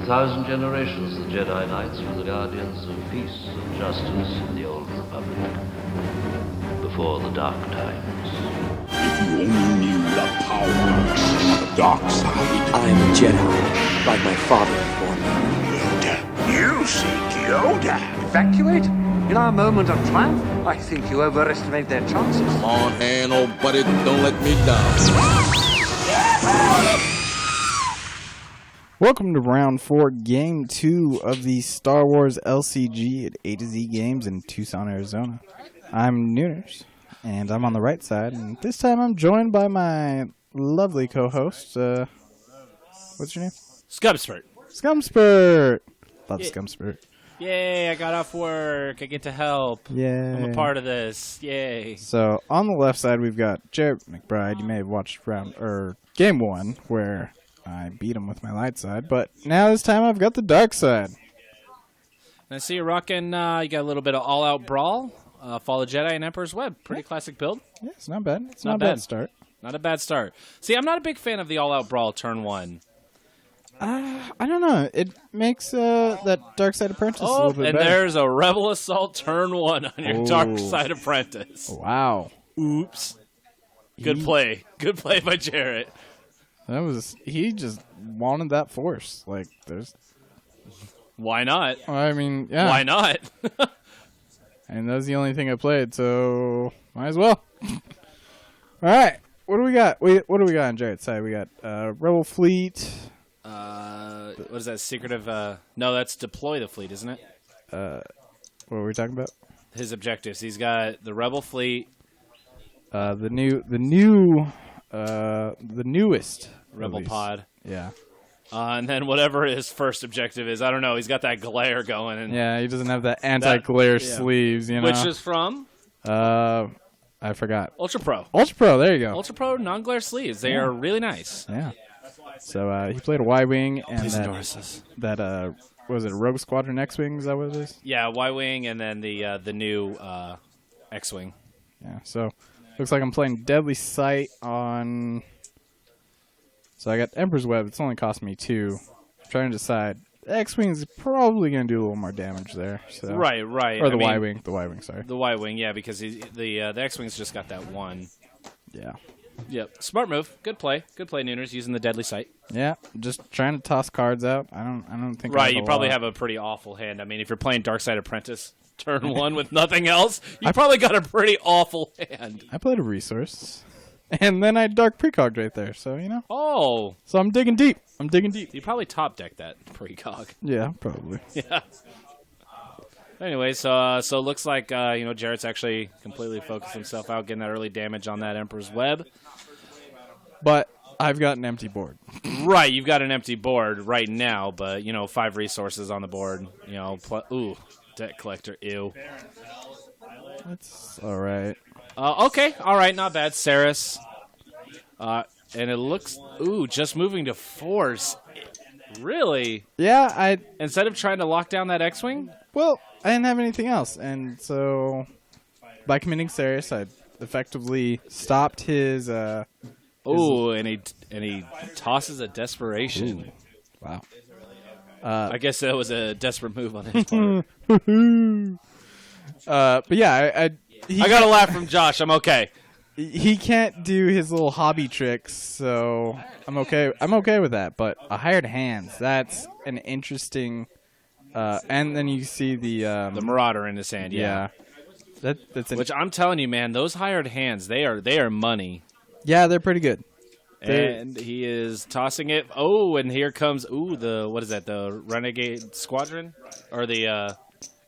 1,000 generations, the Jedi Knights were the guardians of peace and justice in the Old Republic, before the Dark Times. If you only knew the power of the dark side. I am a Jedi, like my father before me. Yoda. You seek Yoda. Evacuate? In our moment of triumph, I think you overestimate their chances. Come on, hand, old buddy, don't let me down. Welcome to round 4, game 2 of the Star Wars LCG at A to Z Games in Tucson, Arizona. I'm Noonerz, and I'm on the right side, and this time I'm joined by my lovely co-host, what's your name? Scumspert. Scumspert! Love Scumspert. Yay, I got off work. I get to help. Yay. I'm a part of this. Yay. So, on the left side, we've got Jarrett McBride. You may have watched game 1, where I beat him with my light side, but now this time I've got the dark side. And I see you're rocking, you got a little bit of all-out brawl, Fall of Jedi and Emperor's Web. Pretty classic build. Yeah, it's not bad. It's not a bad start. Not a bad start. See, I'm not a big fan of the all-out brawl turn 1. I don't know. It makes that Dark Side Apprentice a little bit better. And there's a Rebel Assault turn 1 on your Dark Side Apprentice. Wow. Oops. Good play. Good play by Jarrett. He just wanted that force. Like, there's... Why not? I mean, yeah. Why not? And that was the only thing I played, so might as well. All right. What do we got? What do we got on Jarrett's side? We got Rebel Fleet. What is that? Secretive? No, that's deploy the fleet, isn't it? What were we talking about? His objectives. He's got the Rebel fleet. The newest Rebel release. pod. Yeah. And then whatever his first objective is, I don't know. He's got that glare going. And yeah, he doesn't have that anti-glare sleeves, you know. Which is from? I forgot. Ultra Pro. Ultra Pro, there you go. Ultra Pro non-glare sleeves. They are really nice. Yeah. So he played a Y-Wing and that what was it, a Rogue Squadron X-Wing? Is that what it is? Yeah, Y-Wing and then the new X-Wing. Yeah, so looks like I'm playing Deadly Sight on... So I got Emperor's Web. It's only cost me 2. I'm trying to decide. X-Wing's probably going to do a little more damage there. So. Right. Or the Y-Wing. The Y-Wing, sorry. The Y-Wing, yeah, because the X-Wing's just got that 1. Yeah. Yep. Smart move. Good play. Good play, Noonerz, using the Deadly Sight. Yeah, just trying to toss cards out. I don't think. Right, you probably have a pretty awful hand. I mean, if you're playing Dark Side Apprentice turn 1 with nothing else, you probably got a pretty awful hand. I played a resource, and then I Dark Precog right there. So you know. Oh. So I'm digging deep. You probably top decked that Precog. Yeah, probably. Yeah. Anyway, so it looks like Jarrett's actually completely focused himself out, getting that early damage on that Emperor's Web. But I've got an empty board. Right, you've got an empty board right now, but 5 resources on the board. Debt collector. Ew. That's all right. Okay, all right, not bad. Saris. And it looks just moving to Force. Really? Yeah, instead of trying to lock down that X-Wing? Well, I didn't have anything else, and so by committing Saris, I effectively stopped his. And he tosses a desperation. Ooh. Wow. I guess that was a desperate move on his part. But yeah, I got a laugh from Josh. I'm okay. He can't do his little hobby tricks, so I'm okay. I'm okay with that. But a hired hands, that's an interesting. And then you see the Marauder in his hand. Yeah. That's which I'm telling you, man, those hired hands, they are money. Yeah, they're pretty good. And he is tossing it. Oh, and here comes what is that? The Renegade Squadron or the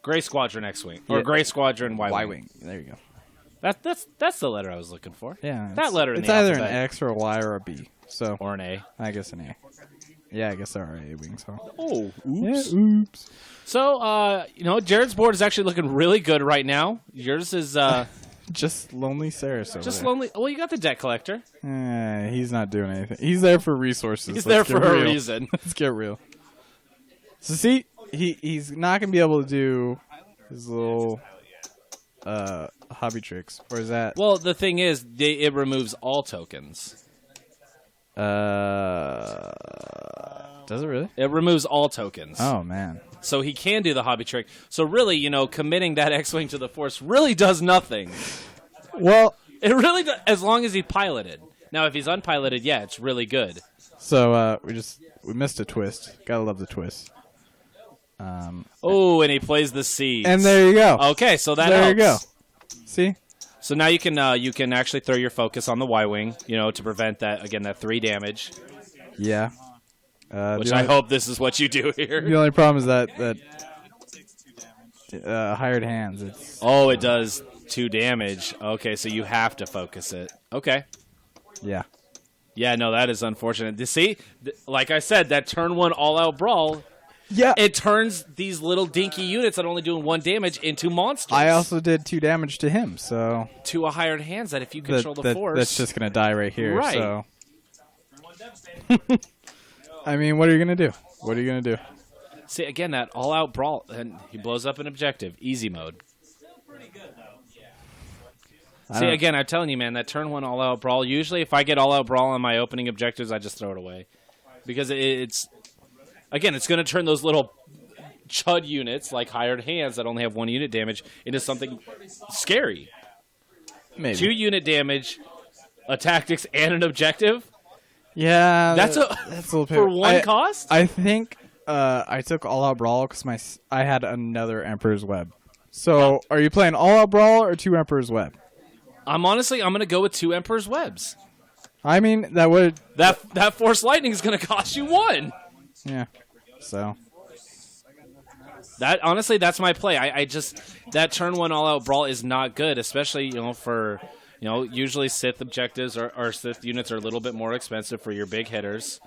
Gray Squadron X-Wing or Gray Squadron Y-Wing. Y-Wing. There you go. That's the letter I was looking for. Yeah, that letter. It's either an X or a Y or a B. So or an A. I guess an A. Yeah, I guess there are A wings. Huh? Oh, oops. Yeah, oops. So Jarrett's board is actually looking really good right now. Yours is just lonely Saris over Just there. lonely. Well, you got the debt collector. He's not doing anything. He's there for resources. He's there for a reason. Let's get real. So see, he's not gonna be able to do his little hobby tricks, or is that? Well, the thing is, it removes all tokens. Does it really? It removes all tokens. Oh, man. So he can do the hobby trick. So really, committing that X-Wing to the Force really does nothing. Well, It really does, as long as he's piloted. Now, if he's unpiloted, yeah, it's really good. so we missed a twist. Gotta love the twist. Oh, and he plays the seeds. And there you go. Okay, so that there helps. you go. See? So now you can actually throw your focus on the Y-Wing, to prevent that 3 damage. Yeah. Which I hope this is what you do here. The only problem is that hired hands. Oh, it does 2 damage. Okay, so you have to focus it. Okay. Yeah. Yeah, no, that is unfortunate. See, like I said, that turn 1 all-out brawl, Yeah. it turns these little dinky units that are only doing 1 damage into monsters. I also did 2 damage to him, so to a hired hands that if you control the Force. That's just gonna die right here. Right. So. I mean, what are you gonna do? What are you gonna do? See, again, that all-out brawl, and he blows up an objective. Easy mode. See, again, I'm telling you, man, that turn 1 all-out brawl, usually if I get all-out brawl on my opening objectives, I just throw it away. Because it's going to turn those little chud units, like hired hands that only have 1 unit damage, into something scary. Maybe 2 unit damage, a tactics, and an objective? Yeah, That's a little for 1 cost? I think I took All Out Brawl because I had another Emperor's Web. So, are you playing All Out Brawl or 2 Emperor's Web? I'm going to go with 2 Emperor's Webs. I mean, that would... That Force Lightning is going to cost you 1. Yeah, so... That honestly, that's my play. I just... That turn 1 all-out brawl is not good, especially, for... usually Sith objectives or Sith units are a little bit more expensive for your big hitters.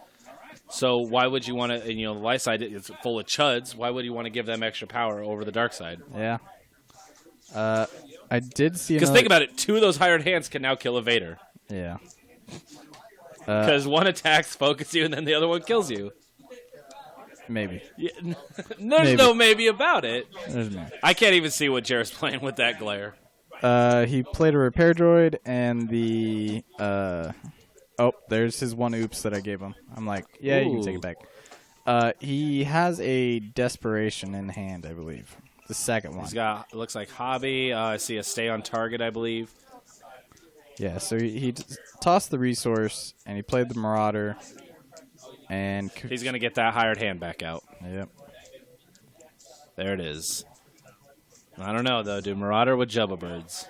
So why would you want to... And, the light side is full of chuds. Why would you want to give them extra power over the dark side? Yeah. I did see because think about it, 2 of those hired hands can now kill a Vader. Yeah. Because 1 attacks, focus you, and then the other one kills you. Maybe. Yeah, there's no maybe about it. There's maybe. I can't even see what Jarrett's playing with that glare. He played a repair droid and the there's his 1 oops that I gave him. I'm like, yeah, you can take it back. He has a desperation in hand, I believe. The second one. He's got, it looks like hobby. I see a stay on target, I believe. Yeah, so he tossed the resource and he played the Marauder, and he's gonna get that hired hand back out. Yep. There it is. I don't know though, dude. Marauder with Jubba birds.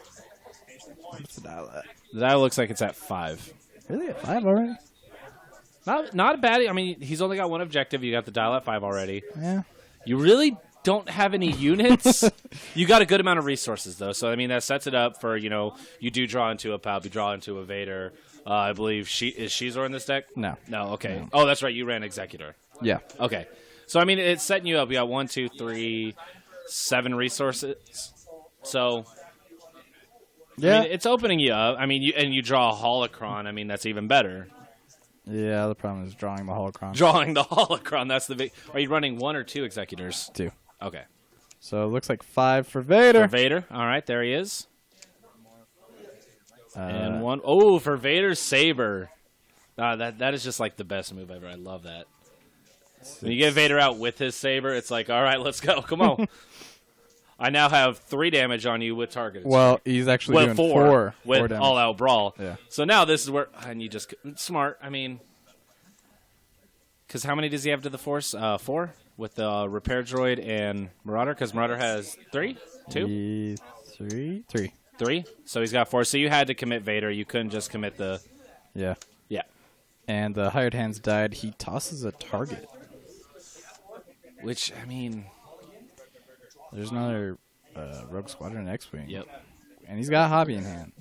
What's the dial at? The dial looks like it's at 5. Really, at 5 already? Not bad. I mean, he's only got 1 objective. You got the dial at 5 already. Yeah. You really don't have any units. You got a good amount of resources though, so I mean that sets it up for you do draw into a Palp, you draw into a Vader. I believe is Shizor in this deck? No. No. Okay. No. Oh, that's right. You ran Executor. Yeah. Okay. So I mean, it's setting you up. You got 1, 2, 3, 7 resources. So yeah, I mean, it's opening you up. I mean, you draw a holocron. I mean, that's even better. Yeah. The problem is drawing the holocron. Drawing the holocron. That's the big. Are you running 1 or 2 Executors? 2. Okay. So it looks like 5 for Vader. For Vader. All right, there he is. And 1. Oh, for Vader's Saber. That is just like the best move ever. I love that. When you get Vader out with his saber, it's like, all right, let's go. Come on. I now have 3 damage on you with target. Well, he's actually doing 4 with damage. all-out brawl. Yeah. So now this is where, and you just smart. I mean, because how many does he have to the Force? 4 with the repair droid and Marauder. Because Marauder has 3, 2, 3. 3. So he's got 4. So you had to commit Vader. You couldn't just commit the. Yeah. Yeah. And the hired hands died. He tosses a target. Which I mean. There's another Rogue Squadron X-Wing. Yep. And he's got Hobby in hand.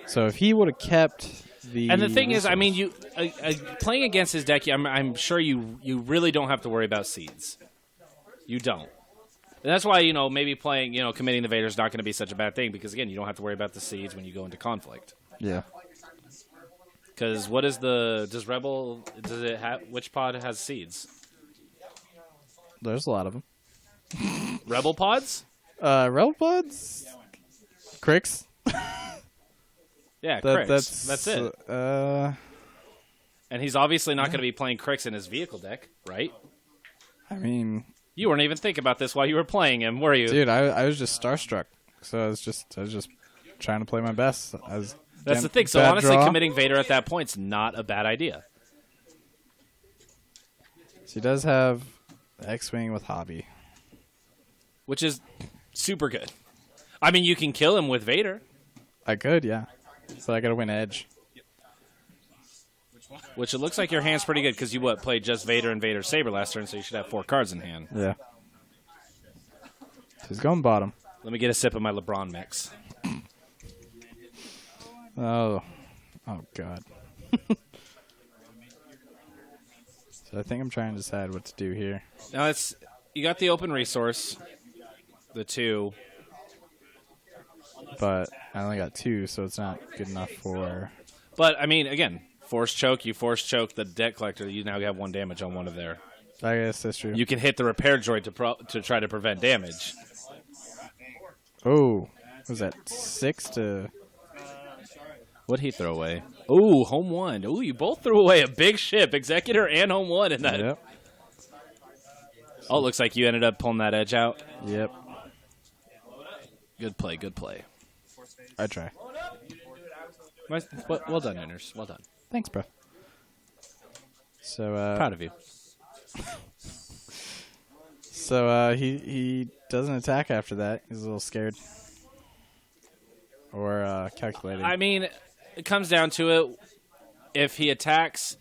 So if he would have kept the... And the thing is, I mean, you playing against his deck, I'm sure you really don't have to worry about seeds. You don't. And that's why, maybe playing, committing the Vader is not going to be such a bad thing because, again, you don't have to worry about the seeds when you go into conflict. Yeah. Because does Rebel, which pod has seeds? There's a lot of them. Rebel pods? Rebel pods? Cricks? Yeah, Cricks. That's it. And he's obviously not going to be playing Crix in his vehicle deck, right? I mean, you weren't even thinking about this while you were playing him, were you? Dude, I was just starstruck. So I was just trying to play my best. That's the thing. So honestly, committing Vader at that point's not a bad idea. So he does have X-Wing with Hobby, which is super good. I mean, you can kill him with Vader. I could, yeah. So I got to win Edge. Which it looks like your hand's pretty good because you played just Vader and Vader Saber last turn, so you should have 4 cards in hand. Yeah. He's going bottom. Let me get a sip of my LeBron mix. Oh God. So I think I'm trying to decide what to do here. Now you got the open resource, the 2. But I only got 2, so it's not good enough for... But, I mean, again, force choke, you force choke the debt collector, you now have 1 damage on one of their... I guess that's true. You can hit the repair droid to try to prevent damage. Oh, was that 6 to... What'd he throw away? Ooh, home 1. Ooh, you both threw away a big ship, Executor and home 1 in that. Yep. Oh, it looks like you ended up pulling that edge out. Yep. Good play, good play. I try. Well done, Noonerz. Well done. Thanks, bro. So, proud of you. So, he doesn't attack after that. He's a little scared. Or, calculated. I mean, it comes down to it. If he attacks,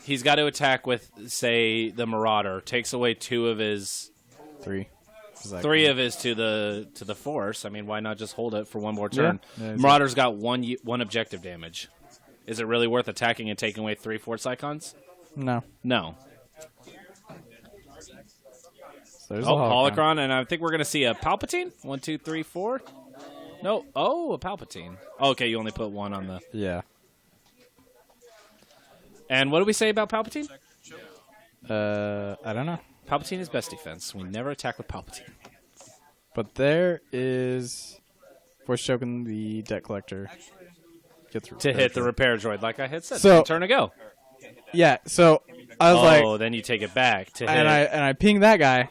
he's got to attack with, say, the Marauder. Takes away 2 of his... 3. 3 of his to the Force. I mean, why not just hold it for 1 more turn? Yeah, Marauder's got one objective damage. Is it really worth attacking and taking away 3 Force icons? No. No. So there's a Holocron, and I think we're going to see a Palpatine. 1, 2, 3, 4. No. Oh, a Palpatine. Okay, you only put 1 on the... Yeah. And what do we say about Palpatine? I don't know. Palpatine is best defense. We never attack with Palpatine. But there is Force choking the debt collector. To hit the repair droid, like I had said. So, turn ago. Yeah, so I was like... Oh, then you take it back to hit. And I ping that guy.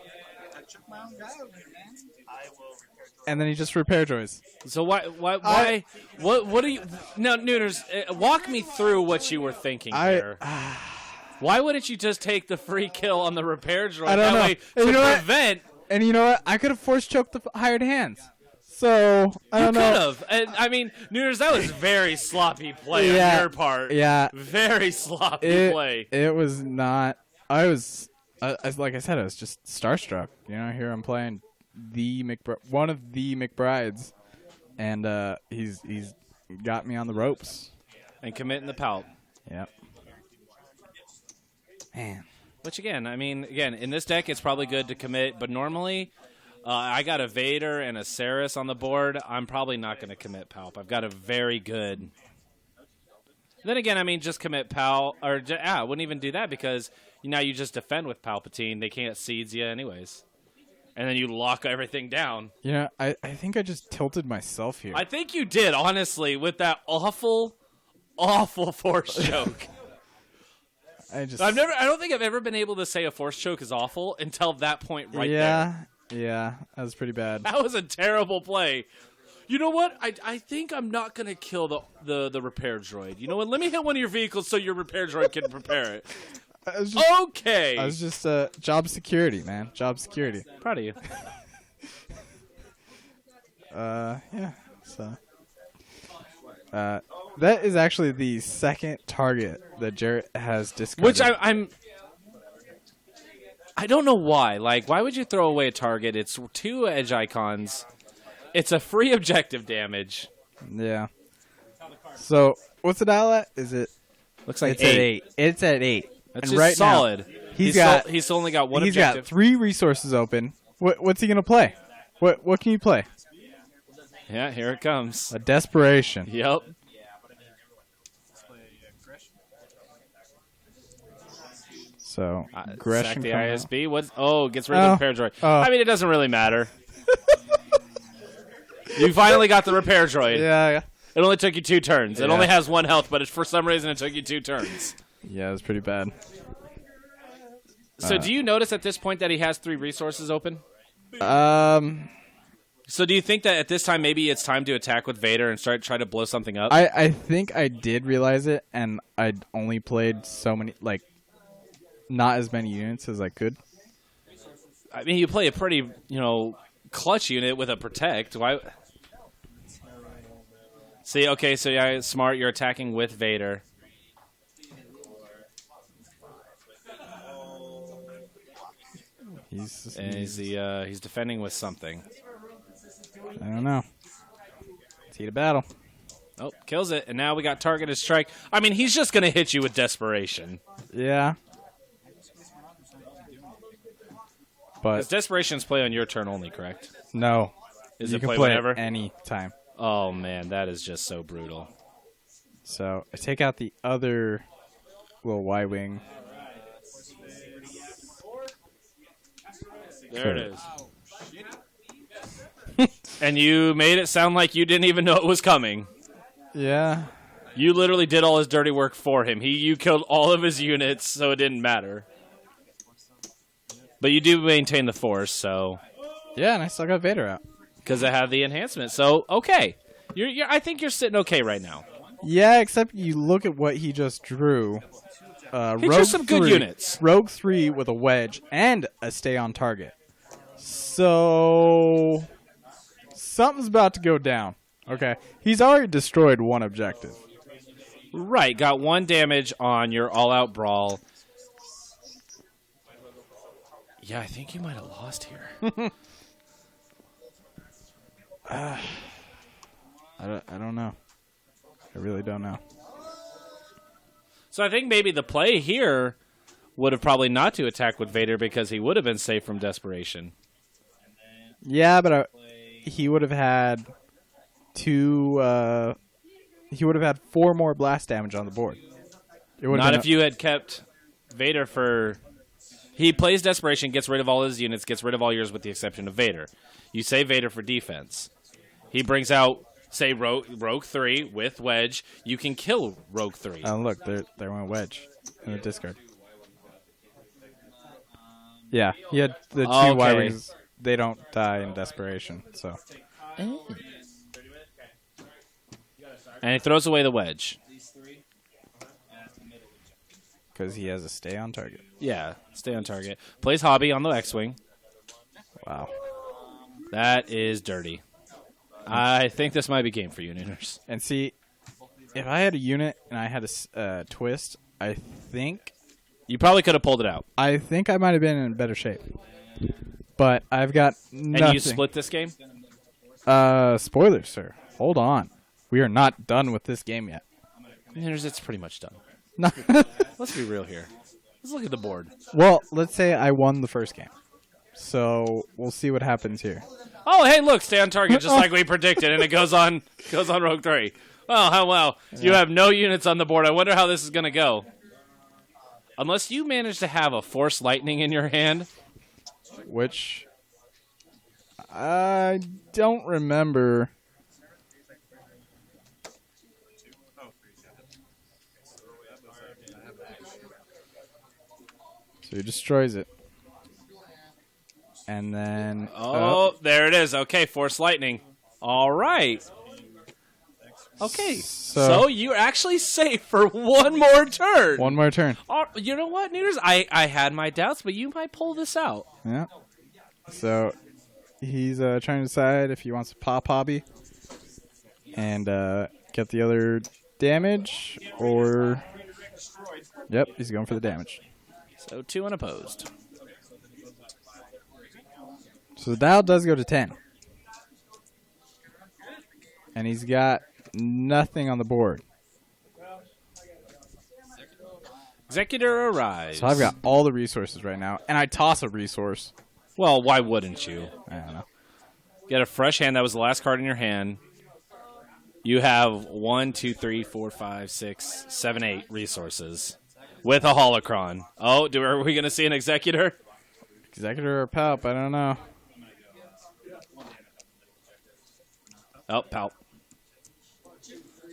And then he just repair droids. So why what do you... Now, Noonerz, walk me through what you were thinking here. Why wouldn't you just take the free kill on the repair droid? I don't know. Way to prevent... And you know what? I could have force choked the hired hands. So, I don't know. You could have. And, I mean, Noonerz, that was very sloppy play on your part. Yeah. Very sloppy play. It was not... I was... like I said, I was just starstruck. You know, here I'm playing one of the McBrides. And he's got me on the ropes. And committing the palp. Yep. Man. Which, again, I mean, in this deck, it's probably good to commit. But normally, I got a Vader and a Saris on the board. I'm probably not going to commit Palp. I've got a very good... Then again, I mean, just commit Pal. Or, I wouldn't even do that because now you just defend with Palpatine. They can't seeds you anyways. And then you lock everything down. Yeah, I think I just tilted myself here. I think you did, honestly, with that awful, awful force choke. I don't think I've ever been able to say a force choke is awful until that point there. Yeah, that was pretty bad. That was a terrible play. You know what? I think I'm not going to kill the repair droid. You know what? Let me hit one of your vehicles so your repair droid can prepare it. Okay. I was just job security, man. Job security. Proud of you. Yeah. So that is actually the second target that Jarrett has discarded. Which I don't know why. Like, why would you throw away a target? It's 2 edge icons. It's a free objective damage. Yeah. So what's the dial at? Is it? Looks like it's 8. It's at 8. That's and just right solid. Now, he's only got 1 objective. He's got 3 resources open. What's he gonna play? What can you play? Yeah, here it comes. A desperation. Yep. So aggression. Sack the ISB. Gets rid of the repair droid. I mean, it doesn't really matter. You finally got the repair droid. Yeah. It only took you 2 turns. It only has 1 health, but for some reason it took you 2 turns. Yeah, it's pretty bad. So do you notice at this point that he has 3 resources open? So do you think that at this time maybe it's time to attack with Vader and try to blow something up? I think I did realize it, and I'd only played so many, like, not as many units as I could. I mean, you play a pretty, clutch unit with a protect. Why? See, okay, so yeah, smart. You're attacking with Vader. He's defending with something. I don't know. It's heat of battle. Oh, kills it, and now we got targeted strike. I mean, he's just gonna hit you with desperation. Yeah. But Desperation's play on your turn only, correct? no. Is you it can play play whenever? it any time. Oh man, that is just so brutal. So I take out the other little Y-wing. There it is. And you made it sound like you didn't even know it was coming. Yeah. You literally did all his dirty work for him. You killed all of his units, so it didn't matter. But you do maintain the force, so Yeah, and I still got Vader out. because I have the enhancement. So okay, I think you're sitting okay right now. Yeah, except you look at what he just drew. He drew some good units. Rogue 3 with a wedge and a stay on target. So something's about to go down. Okay, he's already destroyed one objective. Right, got 1 damage on your all-out brawl. Yeah, I think you might have lost here. I don't know. I really don't know. So I think maybe the play here would have probably not to attack with Vader because he would have been safe from desperation. Yeah, but he would have had 2. He would have had 4 more blast damage on the board. It would have Not been if you had kept Vader for... He plays desperation, gets rid of all his units, gets rid of all yours with the exception of Vader. You save Vader for defense. He brings out, say, Rogue 3 with Wedge. You can kill Rogue 3. Oh, look, there went Wedge in the discard. Yeah, he had the 2 Y-Wings. They don't die in desperation, so. And he throws away the Wedge. Because he has a stay on target. Yeah, stay on target. Plays Hobby on the X-Wing. Wow. That is dirty. I think this might be game for you, Noonerz. And see, if I had a unit and I had a twist, I think You probably could have pulled it out. I might have been in better shape. But I've got nothing. And you split this game? Spoilers, sir. Hold on. We are not done with this game yet. Noonerz, it's pretty much done. No. Let's be real here. Let's look at the board. Well, let's say I won the first game. So we'll see what happens here. Oh, hey, look, stay on target, just like we predicted, and it goes on Rogue 3. Oh, wow. Yeah. You have no units on the board. I wonder how this is going to go. Unless you manage to have a Force Lightning in your hand. Which I don't remember. So he destroys it. And then... Oh, there it is. Okay, Force Lightning. All right. Okay, so you're actually safe for one more turn. One more turn. You know what, Noonerz? I had my doubts, but you might pull this out. Yeah. So he's trying to decide if he wants to pop Hobby and get the other damage, or... Yep, he's going for the damage. So 2 unopposed. So the dial does go to 10. And he's got nothing on the board. Executor arrives. So I've got all the resources right now, and I toss a resource. Well, why wouldn't you? I don't know. Get a fresh hand. That was the last card in your hand. You have 1, 2, 3, 4, 5, 6, 7, 8 resources with a holocron. Oh, are we going to see an Executor? Executor or Palp? I don't know. Oh, Palp.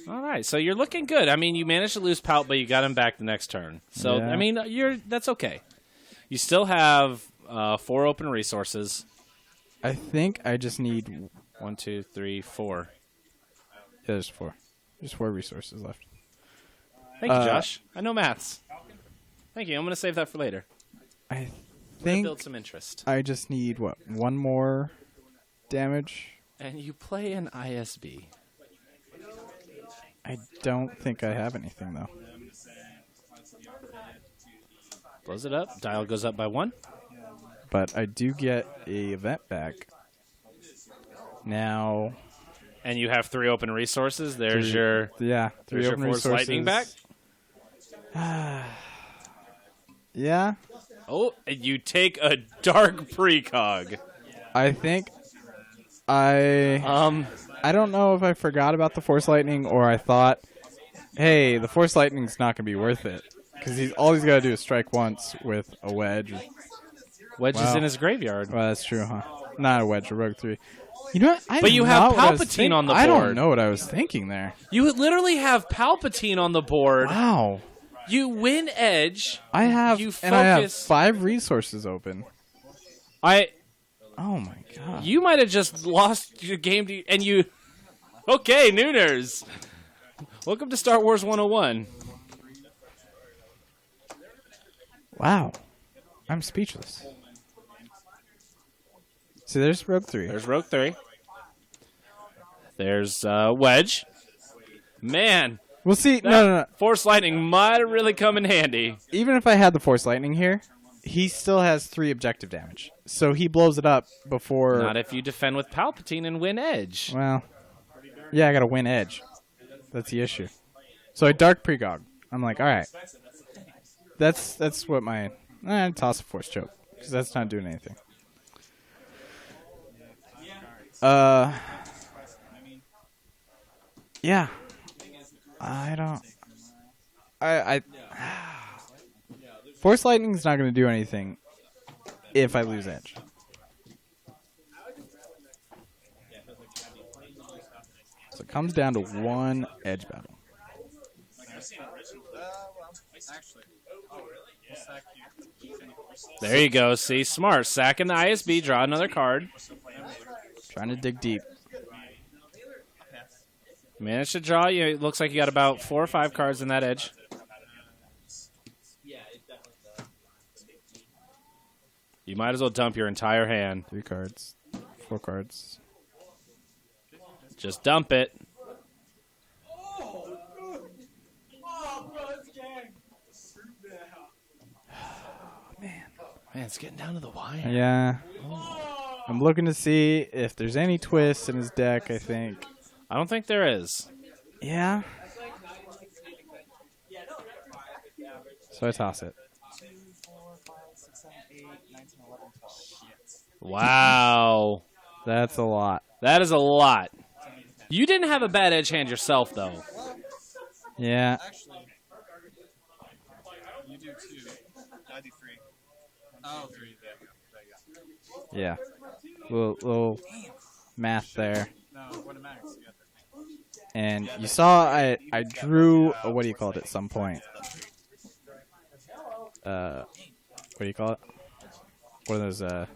All right, so you're looking good. I mean, you managed to lose Pout, but you got him back the next turn. So, Yeah. I mean, that's okay. You still have 4 open resources. I think I just need... 1, 2, 3, 4. Yeah, there's 4. There's 4 resources left. Thank you, Josh. I know maths. Thank you. I'm going to save that for later. I Build think some interest. I just need, what, 1 more damage? And you play an ISB. I don't think I have anything, though. Blows it up. Dial goes up by 1. But I do get a event back. Now... And you have 3 open resources. There's your 3 there's open your Force resources. Lightning back. Yeah. Oh, and you take a dark precog. I think I don't know if I forgot about the Force Lightning or I thought, hey, the Force Lightning's not going to be worth it. Because all he's got to do is strike once with a wedge. Wedge is in his graveyard. Well, that's true, huh? Not a wedge, a rogue 3. You know what? But you have Palpatine on the board. I don't know what I was thinking there. You literally have Palpatine on the board. Wow. You win edge. I have, You focus. and I have 5 resources open. Oh my god. You might have just lost your game and you. Okay, Noonerz. Welcome to Star Wars 101. Wow. I'm speechless. See, there's Rogue 3. There's Rogue 3. There's Wedge. Man. We'll see. No. Force Lightning might have really come in handy. Even if I had the Force Lightning here, he still has 3 objective damage. So he blows it up before... Not if you defend with Palpatine and win edge. Well, yeah, I got to win edge. That's the issue. So I Dark Pregog. I'm like, all right. That's what my... toss a Force Choke, because that's not doing anything. Yeah. I don't... Force Lightning's not going to do anything if I lose edge. So it comes down to 1 edge battle. There you go. See, smart. Sacking the ISB, draw another card. Trying to dig deep. Managed to draw. It looks like you got about 4 or 5 cards in that edge. You might as well dump your entire hand. 3 cards. 4 cards. Just dump it. Man, it's getting down to the wire. Yeah. I'm looking to see if there's any twists in his deck, I think. I don't think there is. Yeah. So I toss it. Wow. That's a lot. That is a lot. You didn't have a bad edge hand yourself, though. Yeah. You do too. I do 3. Oh, 3. Yeah. Little math there. No, what a max. You got that. And you saw I drew a, what do you call it at some point? What do you call it? One of those, I don't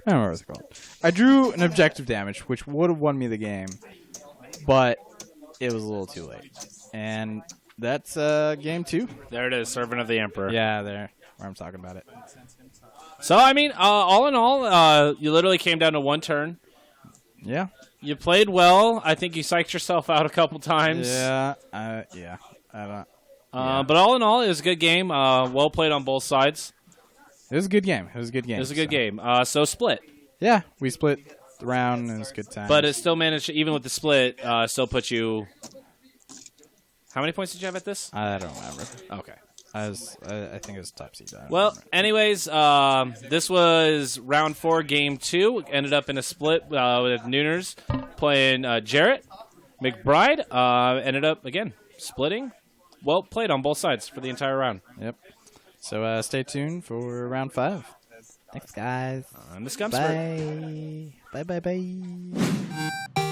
remember what it's called. I drew an objective damage, which would have won me the game, but it was a little too late. And that's game 2. There it is, Servant of the Emperor. Yeah, there. Where I'm talking about it. So, I mean, all in all, you literally came down to 1 turn. Yeah. You played well. I think you psyched yourself out a couple times. Yeah. Yeah. I don't. But all in all, it was a good game. Well played on both sides. It was a good game. It was a good game. It was a good game. So split. Yeah, we split the round and it was a good time. But it still managed, even with the split, still put you... How many points did you have at this? I don't remember. Okay. I think it was top seed. Well, anyways, this was round 4, game 2. Ended up in a split with Noonerz playing Jarrett. McBride ended up, again, splitting. Well played on both sides for the entire round. Yep. So stay tuned for round 5. Thanks, guys. I'm the Scumspert. Bye. Bye.